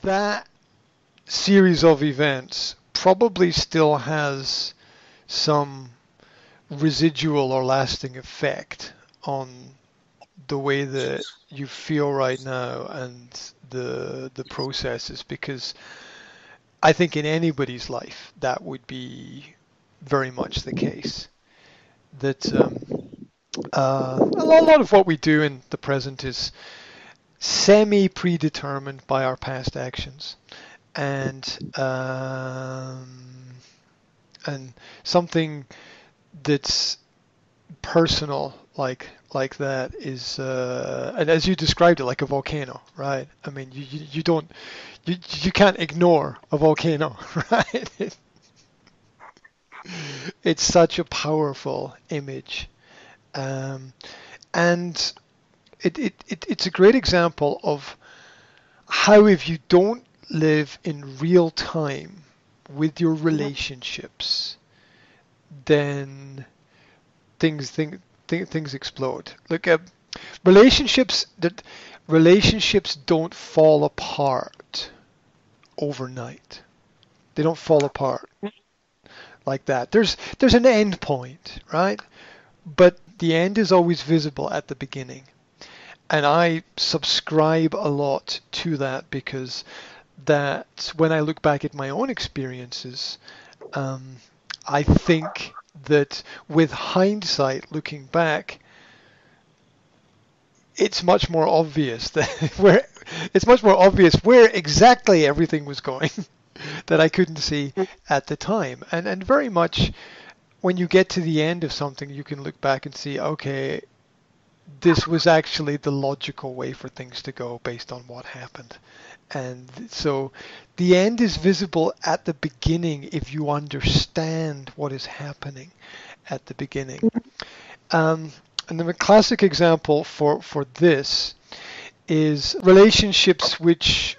that series of events probably still has some residual or lasting effect on the way that you feel right now and the processes, because I think in anybody's life that would be very much the case. That a lot of what we do in the present is semi-predetermined by our past actions, and something that's personal like that is and as you described it, like a volcano, right? I mean, you don't you can't ignore a volcano, right? It's such a powerful image, um, and it's a great example of how if you don't live in real time with your relationships, then things things explode. Look at relationships don't fall apart overnight. They don't fall apart like that. There's an end point, right? But the end is always visible at the beginning. And I subscribe a lot to that, because that when I look back at my own experiences, um, I think that with hindsight, looking back, it's much more obvious that where it's much more obvious where exactly everything was going that I couldn't see at the time. And very much when you get to the end of something, you can look back and see, okay, this was actually the logical way for things to go based on what happened. And so the end is visible at the beginning if you understand what is happening at the beginning. And then a classic example for this is relationships which,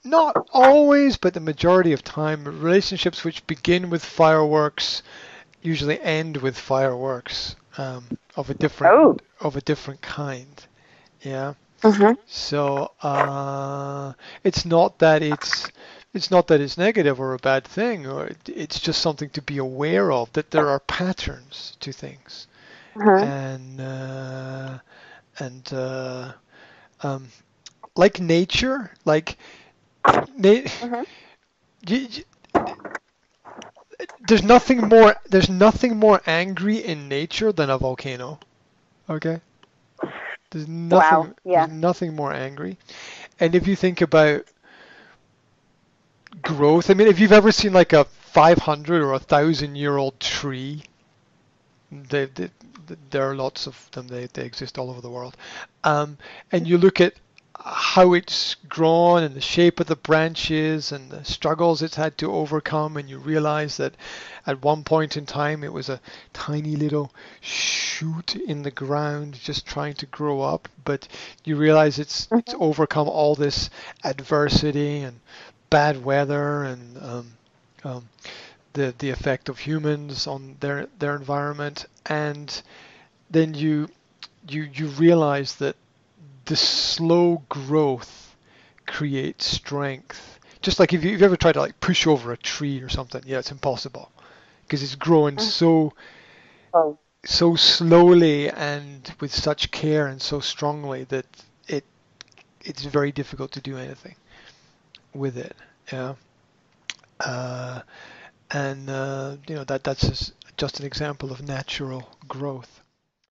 not always, but the majority of time, relationships which begin with fireworks usually end with fireworks, of a Oh. different kind. Yeah. Mhm. So it's not that it's negative or a bad thing, or it's just something to be aware of, that there are patterns to things, Mhm. and and um, like nature, like na- Mhm. y- y- there's nothing more angry in nature than a volcano. Okay, Wow. there's Yeah. nothing more angry. And if you think about growth, I mean, if you've ever seen like a 500 or 1,000-year-old tree, they, they, there are lots of them. They exist all over the world. And you look at how it's grown and the shape of the branches and the struggles it's had to overcome, and you realize that at one point in time it was a tiny little shoot in the ground just trying to grow up, but you realize it's Mhm. overcome all this adversity and bad weather and um, the effect of humans on their environment, and then you realize that the slow growth creates strength. Just like if you've ever tried to like push over a tree or something, yeah, it's impossible because it's growing Mhm. Oh. so slowly and with such care and so strongly that it it's very difficult to do anything with it. Yeah. Uh, and that's just an example of natural growth.